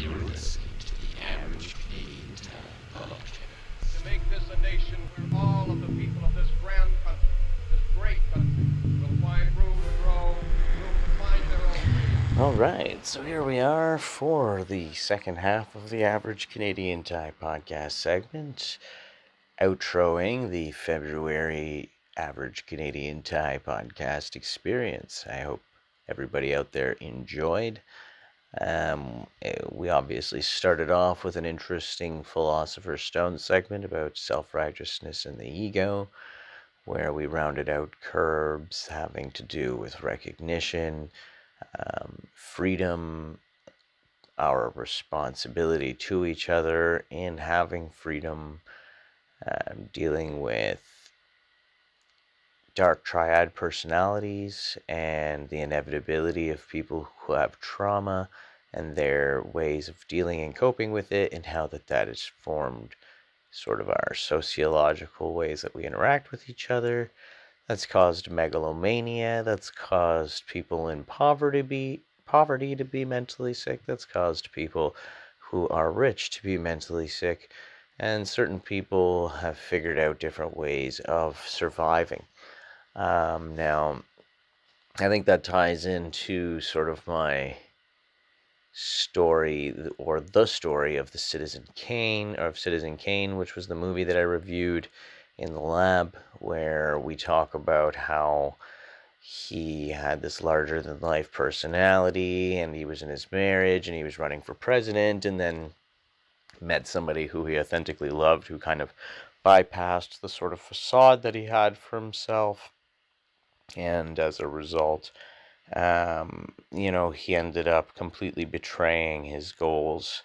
You're listening to the Average Canadian Podcast. To make this a nation where all of the people of this grand country, this great country, will find room to grow, room to find their own way. All right, so here we are for the second half of the Average Canadian Tie podcast segment, outroing the February Average Canadian Tie podcast experience. I hope everybody out there enjoyed. We obviously started off with an interesting Philosopher's Stone segment about self-righteousness and the ego, where we rounded out curbs having to do with recognition, freedom, our responsibility to each other in having freedom, dealing with dark triad personalities and the inevitability of people who have trauma and their ways of dealing and coping with it, and how that is formed sort of our sociological ways that we interact with each other. That's caused megalomania, that's caused people in poverty to be mentally sick, that's caused people who are rich to be mentally sick, and certain people have figured out different ways of surviving. Now, I think that ties into sort of my story, or the story of Citizen Kane, which was the movie that I reviewed in the lab, where we talk about how he had this larger than life personality, and he was in his marriage, and he was running for president, and then met somebody who he authentically loved, who kind of bypassed the sort of facade that he had for himself. And as a result, he ended up completely betraying his goals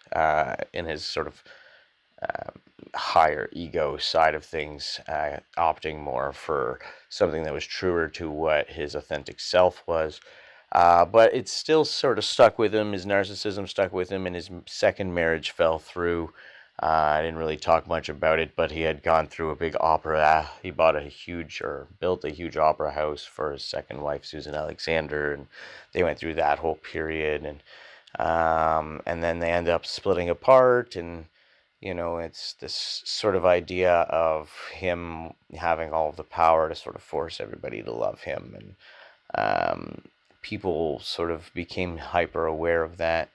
in his sort of higher ego side of things, opting more for something that was truer to what his authentic self was. But it still sort of stuck with him. His narcissism stuck with him, and his second marriage fell through. I didn't really talk much about it, but he had gone through a big opera. He built a huge opera house for his second wife, Susan Alexander, and they went through that whole period. And then they end up splitting apart, and it's this sort of idea of him having all of the power to sort of force everybody to love him, and people sort of became hyper aware of that.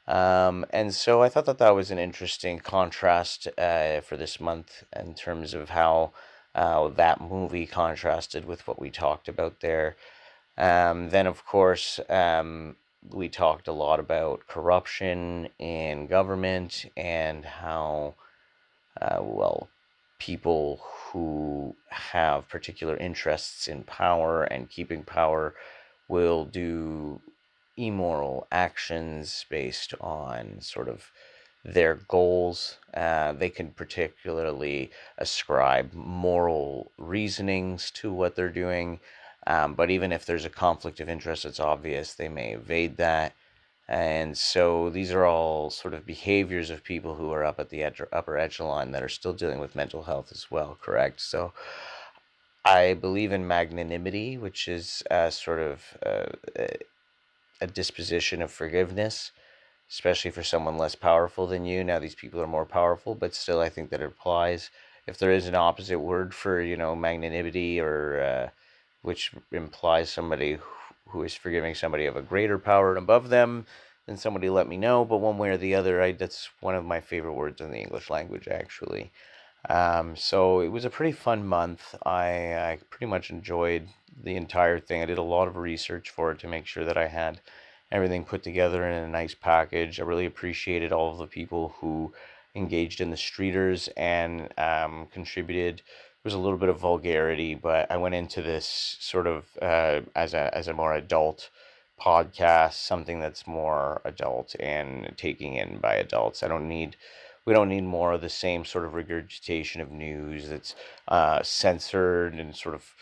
And so I thought that was an interesting contrast for this month, in terms of how that movie contrasted with what we talked about there. Then, of course, we talked a lot about corruption in government, and how, people who have particular interests in power and keeping power will do immoral actions based on sort of their goals. They can particularly ascribe moral reasonings to what they're doing, but even if there's a conflict of interest that's obvious, they may evade that. And so these are all sort of behaviors of people who are up at the upper echelon that are still dealing with mental health as well, correct? So I believe in magnanimity, which is sort of a disposition of forgiveness, especially for someone less powerful than you. Now, these people are more powerful, but still I think that it applies. If there is an opposite word for, magnanimity, or which implies somebody who is forgiving somebody of a greater power and above them, then somebody let me know. But one way or the other, that's one of my favorite words in the English language, actually. So it was a pretty fun month. I pretty much enjoyed the entire thing. I did a lot of research for it to make sure that I had everything put together in a nice package. I really appreciated all of the people who engaged in the streeters and contributed. There was a little bit of vulgarity, but I went into this sort of as a more adult podcast, something that's more adult and taking in by adults. We don't need more of the same sort of regurgitation of news that's censored and sort of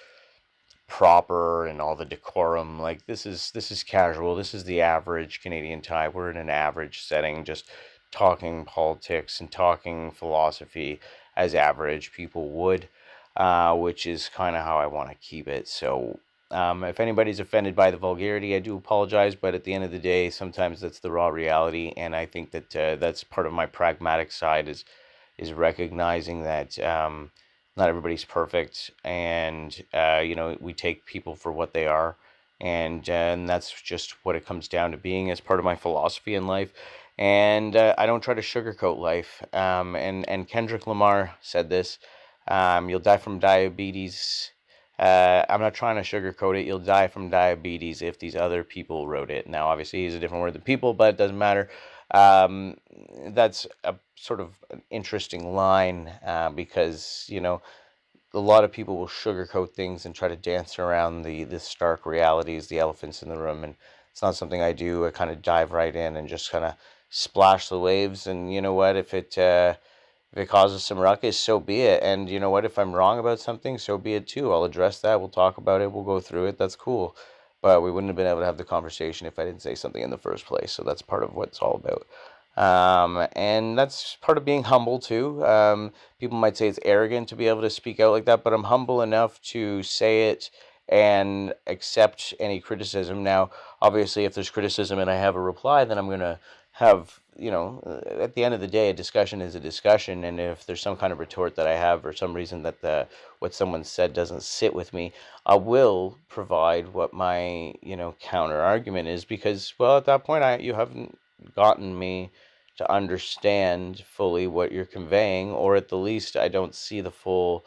proper and all the decorum. Like, this is casual. This is the average Canadian Tie. We're in an average setting, just talking politics and talking philosophy as average people would, which is kind of how I want to keep it. So If anybody's offended by the vulgarity, I do apologize, but at the end of the day, sometimes that's the raw reality, and I think that that's part of my pragmatic side is recognizing that not everybody's perfect, and we take people for what they are, and that's just what it comes down to being as part of my philosophy in life. And I don't try to sugarcoat life. And Kendrick Lamar said this: "You'll die from diabetes." I'm not trying to sugarcoat it. You'll die from diabetes if these other people wrote it. Now, obviously, he's a different word than people, but it doesn't matter. Um, that's a sort of an interesting line because a lot of people will sugarcoat things and try to dance around the stark realities, the elephants in the room, and it's not something I do. I kind of dive right in and just kind of splash the waves. And you know what? If it causes some ruckus, so be it. And you know what? If I'm wrong about something, so be it too. I'll address that. We'll talk about it. We'll go through it. That's cool. But we wouldn't have been able to have the conversation if I didn't say something in the first place. So that's part of what it's all about. And that's part of being humble too. People might say it's arrogant to be able to speak out like that, but I'm humble enough to say it and accept any criticism. Now, obviously, if there's criticism and I have a reply, then I'm going to have, at the end of the day, a discussion is a discussion. And if there's some kind of retort that I have or some reason that what someone said doesn't sit with me, I will provide what my, counter argument is, because, well, at that point, you haven't gotten me to understand fully what you're conveying, or at the least, I don't see the full.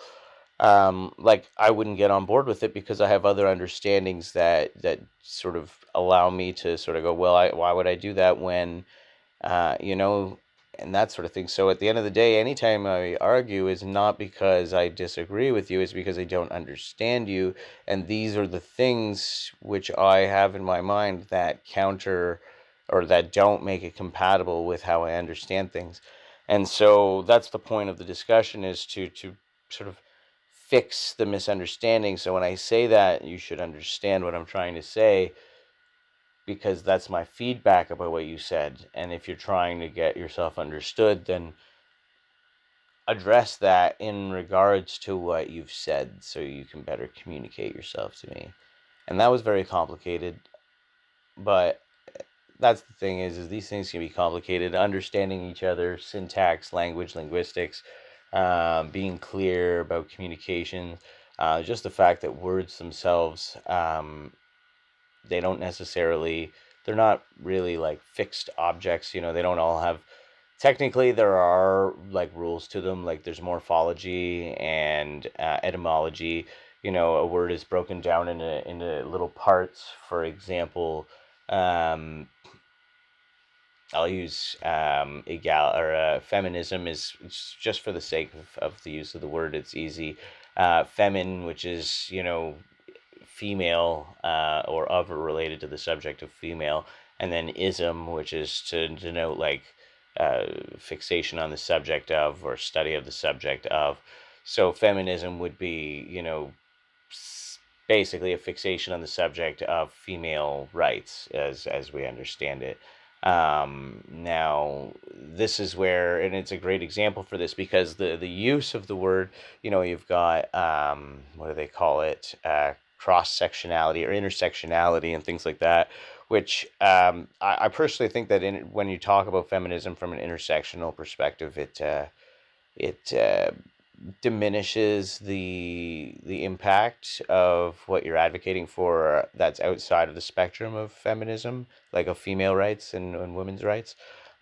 Like I wouldn't get on board with it because I have other understandings that sort of allow me to sort of go, well, why would I do that when, and that sort of thing. So at the end of the day, anytime I argue is not because I disagree with you, it's because I don't understand you. And these are the things which I have in my mind that counter or that don't make it compatible with how I understand things. And so that's the point of the discussion, is to sort of fix the misunderstanding. So when I say that, you should understand what I'm trying to say, because that's my feedback about what you said. And if you're trying to get yourself understood, then address that in regards to what you've said so you can better communicate yourself to me. And that was very complicated, but that's the thing is these things can be complicated. Understanding each other, syntax, language, linguistics, being clear about communication, just the fact that words themselves, they don't necessarily, they're not really like fixed objects. They don't all have, technically there are like rules to them, like there's morphology and etymology. A word is broken down into little parts. For example, I'll use feminism is just for the sake of the use of the word. It's easy. Femin, which is female or of or related to the subject of female, and then ism, which is to denote like fixation on the subject of or study of the subject of. So feminism would be basically a fixation on the subject of female rights as we understand it. Now, this is where, and it's a great example for this, because the use of the word, you've got, what do they call it? Cross-sectionality or intersectionality and things like that, which I personally think that when you talk about feminism from an intersectional perspective, it diminishes the impact of what you're advocating for that's outside of the spectrum of feminism, like of female rights and women's rights.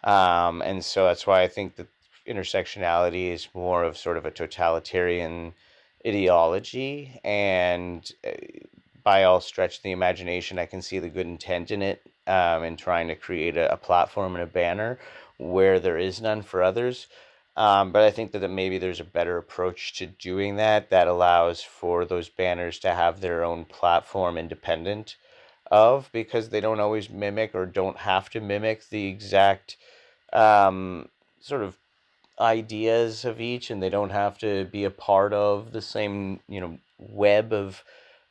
And so that's why I think that intersectionality is more of sort of a totalitarian ideology. And by all stretch of the imagination, I can see the good intent in it, in trying to create a platform and a banner where there is none for others. But I think that maybe there's a better approach to doing that allows for those banners to have their own platform independent of, because they don't always mimic or don't have to mimic the exact sort of ideas of each, and they don't have to be a part of the same web of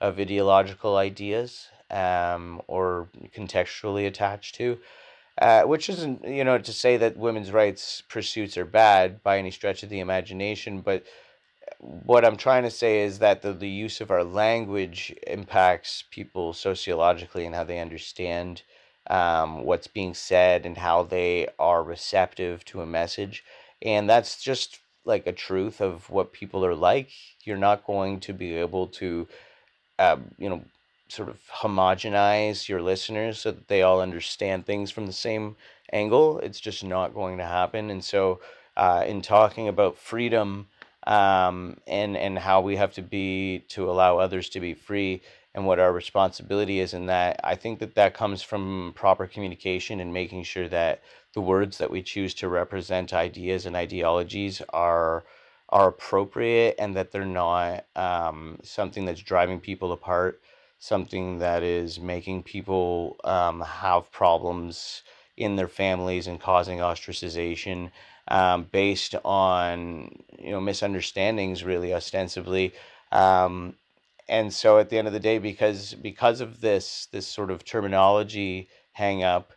ideological ideas, or contextually attached to. Which isn't, to say that women's rights pursuits are bad by any stretch of the imagination, but what I'm trying to say is that the use of our language impacts people sociologically and how they understand what's being said and how they are receptive to a message. And that's just like a truth of what people are like. You're not going to be able to, you know, sort of homogenize your listeners so that they all understand things from the same angle. It's just not going to happen. And so, in talking about freedom, and how we have to be to allow others to be free, and what our responsibility is in that, I think that that comes from proper communication and making sure that the words that we choose to represent ideas and ideologies are appropriate, and that they're not something that's driving people apart, something that is making people have problems in their families and causing ostracization, based on, you know, misunderstandings, really ostensibly. Um, and so at the end of the day, because of this sort of terminology hang up,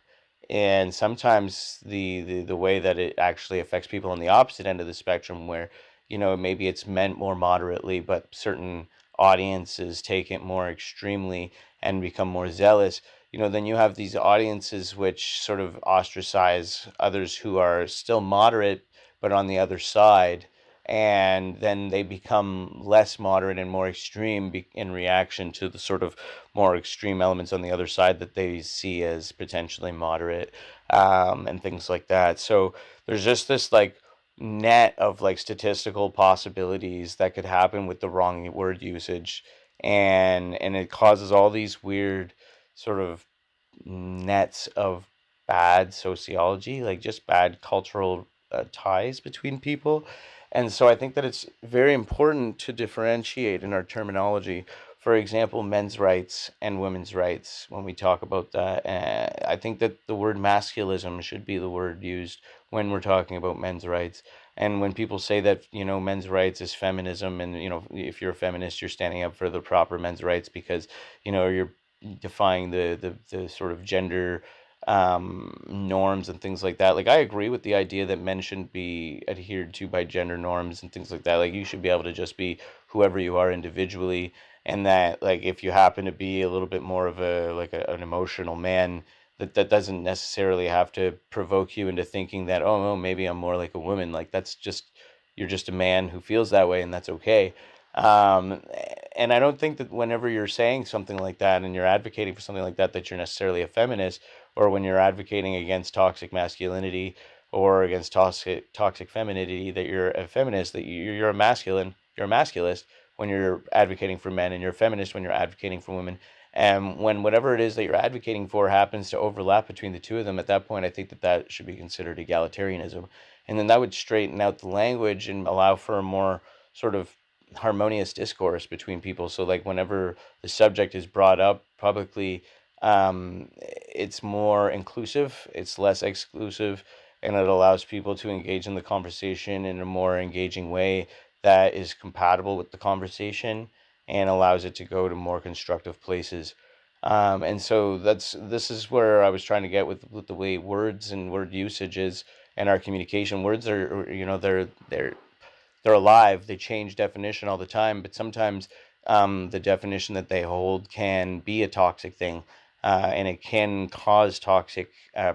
and sometimes the way that it actually affects people on the opposite end of the spectrum, where, you know, maybe it's meant more moderately, but certain audiences take it more extremely and become more zealous, you know, then you have these audiences which sort of ostracize others who are still moderate but on the other side, and then they become less moderate and more extreme in reaction to the sort of more extreme elements on the other side that they see as potentially moderate, and things like that. So there's just this like net of like statistical possibilities that could happen with the wrong word usage, and it causes all these weird sort of nets of bad sociology, like just bad cultural ties between people. And so I think that it's very important to differentiate in our terminology. For example, men's rights and women's rights, when we talk about that, I think that the word masculism should be the word used when we're talking about men's rights. And when people say that, you know, men's rights is feminism, and, you know, if you're a feminist, you're standing up for the proper men's rights because, you know, you're defying the sort of gender norms and things like that. Like, I agree with the idea that men shouldn't be adhered to by gender norms and things like that. Like, you should be able to just be whoever you are individually, and that, like, if you happen to be a little bit more of an emotional man, that doesn't necessarily have to provoke you into thinking that, oh no, maybe I'm more like a woman. Like, that's just, you're just a man who feels that way, and that's okay. Um, and I don't think that whenever you're saying something like that and you're advocating for something like that, that you're necessarily a feminist, or when you're advocating against toxic masculinity or against toxic femininity, that you're a feminist, that you're a masculine, you're a masculist when you're advocating for men, and you're a feminist when you're advocating for women. And when whatever it is that you're advocating for happens to overlap between the two of them, at that point, I think that that should be considered egalitarianism. And then that would straighten out the language and allow for a more sort of harmonious discourse between people. So, like, whenever the subject is brought up publicly, it's more inclusive, it's less exclusive, and it allows people to engage in the conversation in a more engaging way that is compatible with the conversation, and allows it to go to more constructive places. And so this is where I was trying to get with the way words and word usage is and our communication. Words are, you know, they're alive. They change definition all the time, but sometimes the definition that they hold can be a toxic thing, and it can cause toxic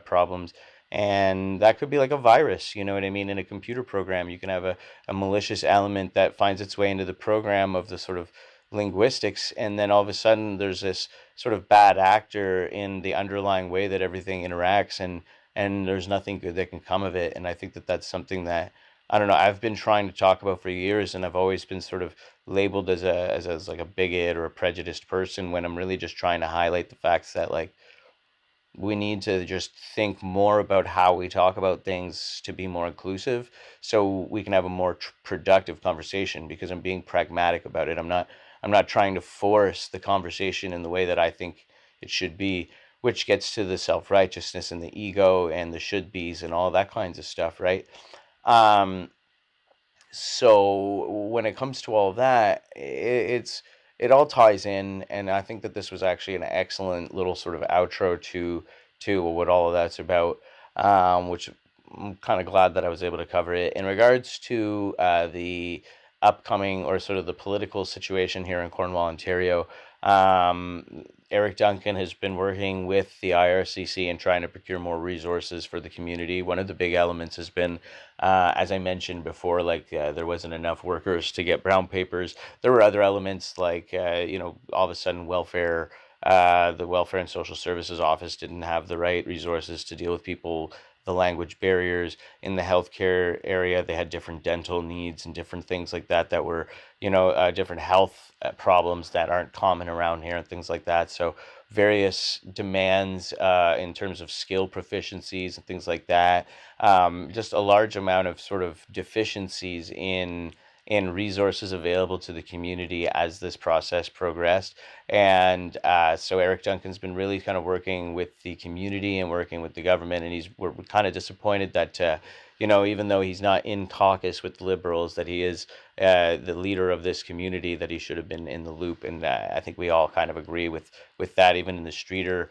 problems. And that could be like a virus, you know what I mean? In a computer program, you can have a malicious element that finds its way into the program of the sort of linguistics, and then all of a sudden there's this sort of bad actor in the underlying way that everything interacts, and there's nothing good that can come of it. And I think that that's something that, I don't know, I've been trying to talk about for years, and I've always been sort of labeled as like a bigot or a prejudiced person, when I'm really just trying to highlight the facts that, like, we need to just think more about how we talk about things to be more inclusive, so we can have a more productive conversation, because I'm being pragmatic about it. I'm not trying to force the conversation in the way that I think it should be, which gets to the self-righteousness and the ego and the should be's and all that kinds of stuff, right? Um, so when it comes to all of that, it all ties in, and I think that this was actually an excellent little sort of outro to what all of that's about, which I'm kind of glad that I was able to cover it. In regards to the upcoming, or sort of the political situation here in Cornwall, Ontario. Eric Duncan has been working with the IRCC and trying to procure more resources for the community. One of the big elements has been, as I mentioned before, like there wasn't enough workers to get brown papers. There were other elements like, all of a sudden the Welfare and Social Services Office didn't have the right resources to deal with people, the language barriers in the healthcare area. They had different dental needs and different things like that that were, different health problems that aren't common around here and things like that. So various demands in terms of skill proficiencies and things like that. Just a large amount of sort of deficiencies in resources available to the community as this process progressed. And so Eric Duncan's been really kind of working with the community and working with the government, and we're kind of disappointed that even though he's not in caucus with Liberals, that he is the leader of this community, that he should have been in the loop. And I think we all kind of agree with that. Even in the Streeter,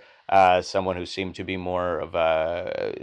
someone who seemed to be more of a,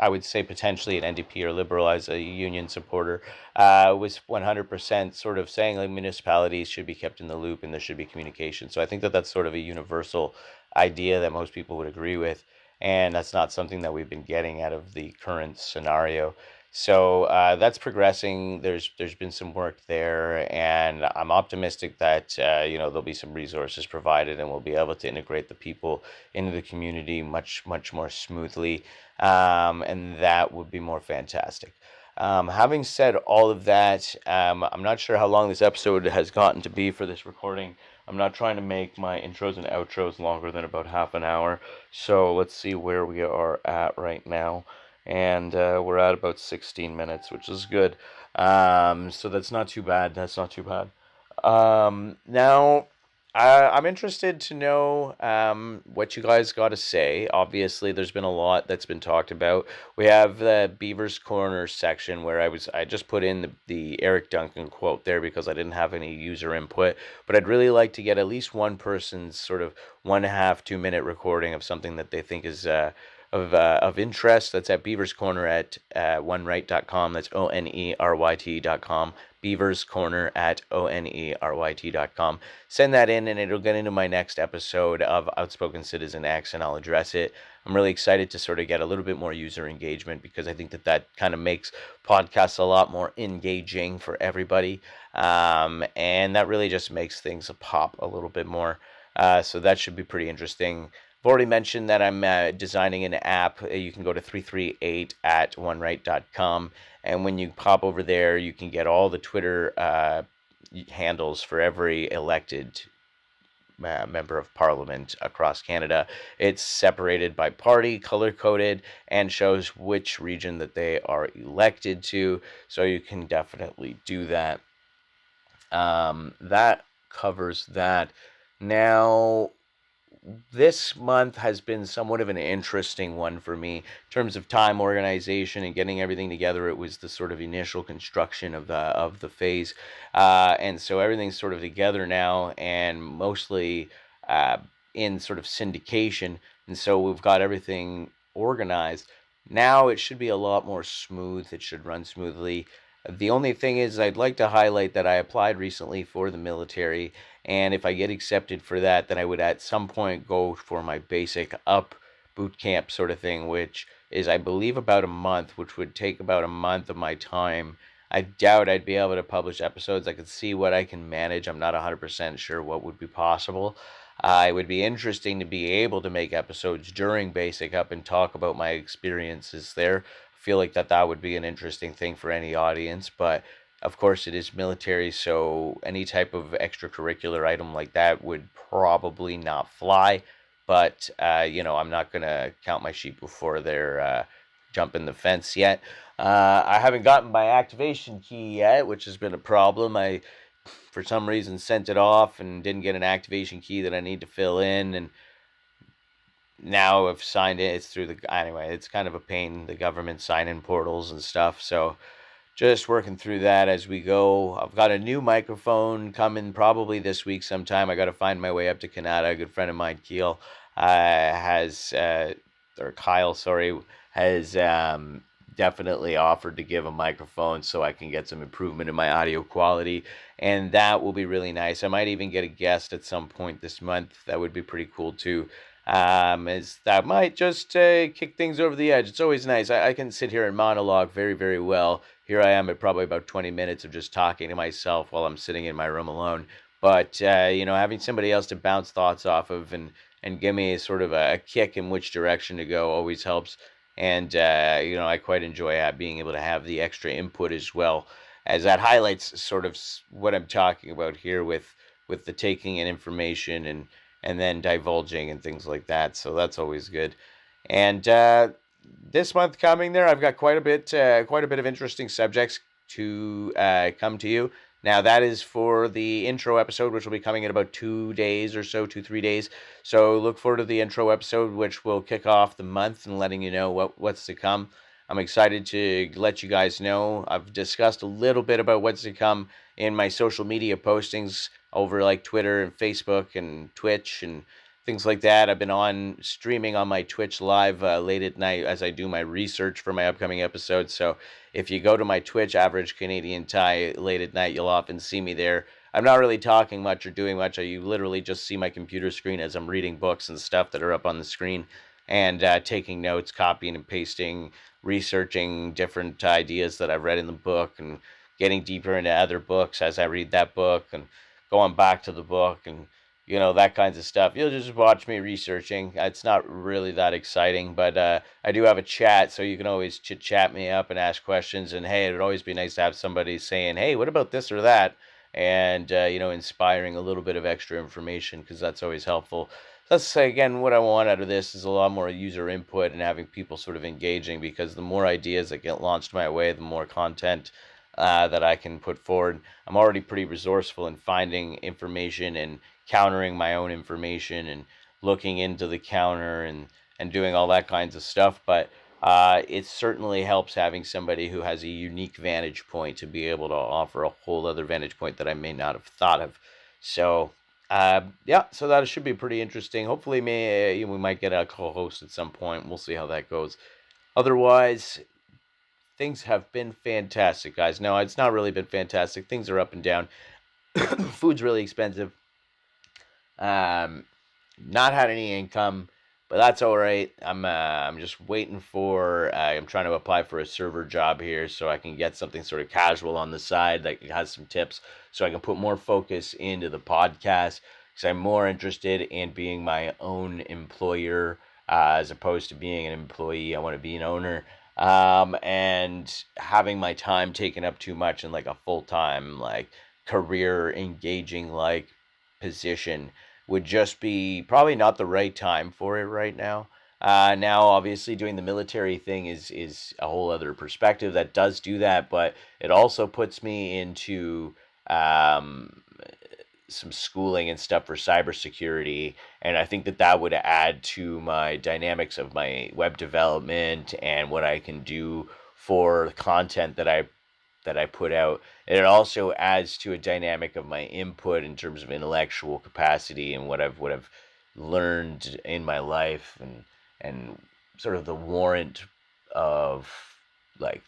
I would say potentially an NDP or Liberal as a union supporter, was 100% sort of saying like municipalities should be kept in the loop and there should be communication. So I think that that's sort of a universal idea that most people would agree with, and that's not something that we've been getting out of the current scenario. So that's progressing. There's been some work there, and I'm optimistic that there'll be some resources provided, and we'll be able to integrate the people into the community much more smoothly, and that would be more fantastic. Having said all of that, I'm not sure how long this episode has gotten to be for this recording. I'm not trying to make my intros and outros longer than about half an hour. So let's see where we are at right now. And we're at about 16 minutes, which is good. So that's not too bad. Now, I'm interested to know what you guys got to say. Obviously, there's been a lot that's been talked about. We have the Beaver's Corner section where I just put in the Eric Duncan quote there because I didn't have any user input. But I'd really like to get at least one person's sort of 1.5 2 minute recording of something that they think is of interest. That's at Beaver's Corner at oneright.com. That's ONERYT.com. Beaver's Corner at ONERYT.com. Send that in and it'll get into my next episode of Outspoken Citizen X and I'll address it. I'm really excited to sort of get a little bit more user engagement because I think that kind of makes podcasts a lot more engaging for everybody. And that really just makes things pop a little bit more. So that should be pretty interesting. I've already mentioned that I'm designing an app. You can go to 338 at oneright.com, and when you pop over there, you can get all the Twitter handles for every elected member of parliament across Canada. It's separated by party, color-coded, and shows which region that they are elected to, so you can definitely do that. That covers that. Now, this month has been somewhat of an interesting one for me in terms of time organization and getting everything together. It was the sort of initial construction of the phase, and so everything's sort of together now and mostly in sort of syndication, and so we've got everything organized. Now it should be a lot more smooth. It should run smoothly. The only thing is I'd like to highlight that I applied recently for the military, and if I get accepted for that, then I would at some point go for my basic up boot camp sort of thing, which is, I believe, about a month, which would take about a month of my time. I doubt I'd be able to publish episodes. I could see what I can manage. I'm not 100% sure what would be possible. It would be interesting to be able to make episodes during basic up and talk about my experiences there. Feel like that would be an interesting thing for any audience, but of course it is military, so any type of extracurricular item like that would probably not fly. But I'm not gonna count my sheep before they're jumping the fence yet. I haven't gotten my activation key yet, which has been a problem. I for some reason sent it off and didn't get an activation key that I need to fill in, and now I've signed it. It's through anyway, it's kind of a pain, the government sign-in portals and stuff. So just working through that as we go. I've got a new microphone coming probably this week sometime. I got to find my way up to Canada. A good friend of mine, Kyle, has definitely offered to give a microphone so I can get some improvement in my audio quality, and that will be really nice. I might even get a guest at some point this month. That would be pretty cool too. As that might just kick things over the edge. It's always nice. I can sit here and monologue very, very well. Here I am at probably about 20 minutes of just talking to myself while I'm sitting in my room alone. But having somebody else to bounce thoughts off of and give me sort of a kick in which direction to go always helps. And I quite enjoy being able to have the extra input as well, as that highlights sort of what I'm talking about here with the taking in information and then divulging and things like that. So that's always good. And this month coming there, I've got quite a bit of interesting subjects to come to you. Now that is for the intro episode, which will be coming in about 2 days or so, 2-3 days. So look forward to the intro episode, which will kick off the month and letting you know what's to come. I'm excited to let you guys know. I've discussed a little bit about what's to come in my social media postings over like Twitter and Facebook and Twitch and things like that. I've been on streaming on my Twitch live late at night as I do my research for my upcoming episodes. So if you go to my Twitch, Average Canadian Ty, late at night, you'll often see me there. I'm not really talking much or doing much. You literally just see my computer screen as I'm reading books and stuff that are up on the screen and taking notes, copying and pasting, researching different ideas that I've read in the book and getting deeper into other books as I read that book and going back to the book and that kinds of stuff. You'll just watch me researching. It's not really that exciting, but I do have a chat, so you can always chit-chat me up and ask questions. And hey, it'd always be nice to have somebody saying, hey, what about this or that? And, inspiring a little bit of extra information, because that's always helpful. Let's say, again, what I want out of this is a lot more user input and having people sort of engaging, because the more ideas that get launched my way, the more content that I can put forward. I'm already pretty resourceful in finding information and countering my own information and looking into the counter and doing all that kinds of stuff. But it certainly helps having somebody who has a unique vantage point to be able to offer a whole other vantage point that I may not have thought of. So, so that should be pretty interesting. Hopefully, we might get a co-host at some point. We'll see how that goes. Otherwise, things have been fantastic, guys. No, it's not really been fantastic. Things are up and down. Food's really expensive. Not had any income, but that's all right. I'm just waiting for. I'm trying to apply for a server job here, so I can get something sort of casual on the side that has some tips, so I can put more focus into the podcast. Because I'm more interested in being my own employer as opposed to being an employee. I want to be an owner. And having my time taken up too much in like a full-time, like career engaging like position would just be probably not the right time for it right now. Now, obviously, doing the military thing is a whole other perspective that does do that, but it also puts me into some schooling and stuff for cybersecurity, and I think that would add to my dynamics of my web development and what I can do for content that I put out. And it also adds to a dynamic of my input in terms of intellectual capacity and what I've learned in my life and sort of the warrant of like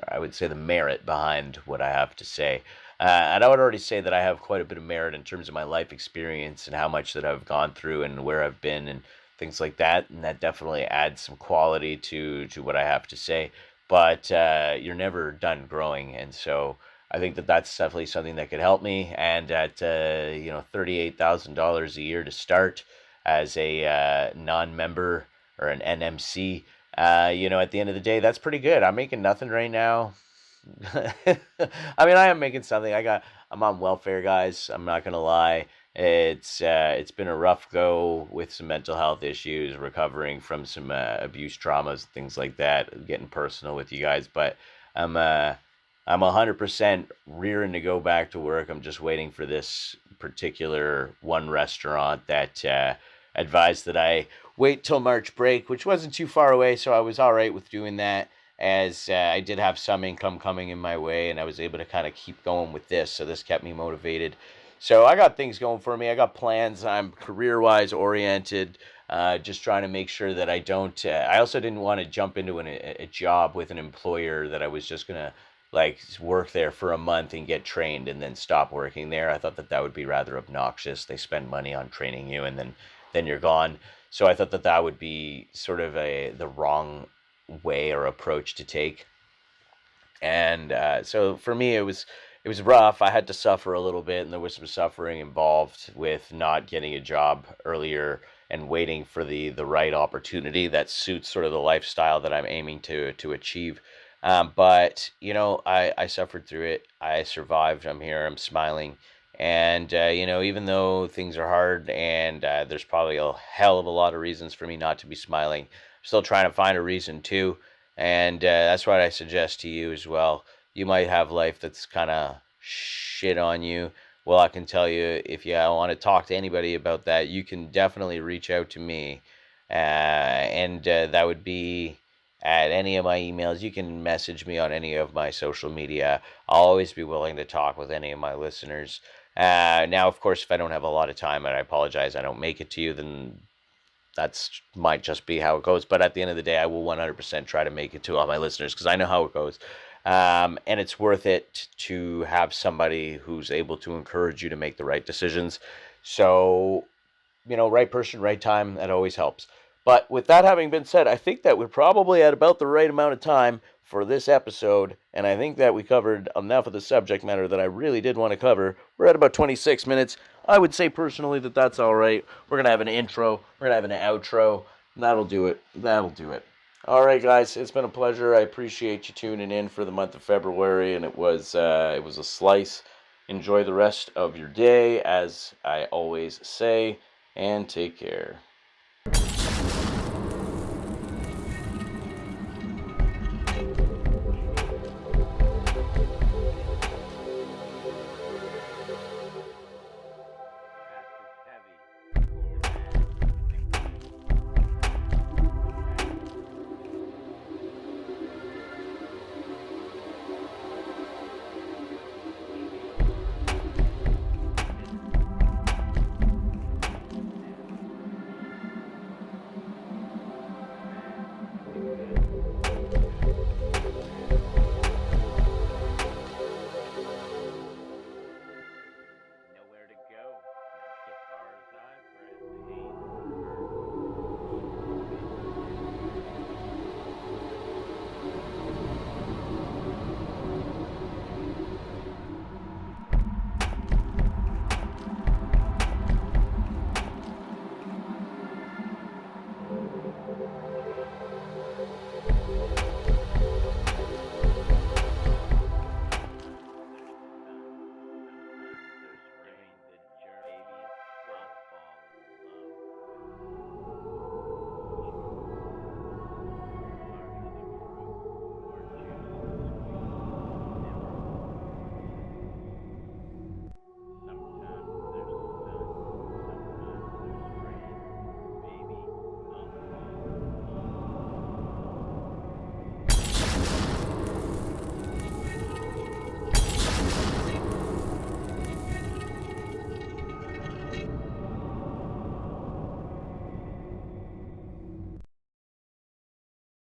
I would say the merit behind what I have to say. And I would already say that I have quite a bit of merit in terms of my life experience and how much that I've gone through and where I've been and things like that. And that definitely adds some quality to what I have to say. But you're never done growing. And so I think that's definitely something that could help me. And at, $38,000 a year to start as a non-member or an NMC, at the end of the day, that's pretty good. I'm making nothing right now. I mean, I am making something. I'm on welfare, guys. I'm not gonna lie. It's been a rough go with some mental health issues, recovering from some abuse traumas, things like that. Getting personal with you guys, but I'm 100% rearing to go back to work. I'm just waiting for this particular one restaurant that advised that I wait till March break, which wasn't too far away, so I was all right with doing that, as I did have some income coming in my way, and I was able to kind of keep going with this, so this kept me motivated. So I got things going for me. I got plans. I'm career-wise oriented. just trying to make sure that I don't. I also didn't want to jump into a job with an employer that I was just gonna like work there for a month and get trained and then stop working there. I thought that that would be rather obnoxious. They spend money on training you and then you're gone. So I thought that that would be sort of the wrong way or approach to take. And so for me, it was rough. I had to suffer a little bit, and there was some suffering involved with not getting a job earlier and waiting for the right opportunity that suits sort of the lifestyle that I'm aiming to achieve. But I suffered through it. I survived. I'm here. I'm smiling. And even though things are hard, and there's probably a hell of a lot of reasons for me not to be smiling, I'm still trying to find a reason to. And that's what I suggest to you as well. You might have life that's kind of shit on you. Well, I can tell you, if you want to talk to anybody about that, you can definitely reach out to me. And that would be at any of my emails. You can message me on any of my social media. I'll always be willing to talk with any of my listeners. Now, of course, if I don't have a lot of time, and I apologize, I don't make it to you, then that's might just be how it goes. But at the end of the day, I will 100% try to make it to all my listeners because I know how it goes. And it's worth it to have somebody who's able to encourage you to make the right decisions. So, right person, right time, that always helps. But with that having been said, I think that we're probably at about the right amount of time for this episode, and I think that we covered enough of the subject matter that I really did want to cover. We're at about 26 minutes. I would say personally that that's all right. We're going to have an intro, we're going to have an outro, and that'll do it. That'll do it. All right, guys, it's been a pleasure. I appreciate you tuning in for the month of February, and it was a slice. Enjoy the rest of your day, as I always say, and take care.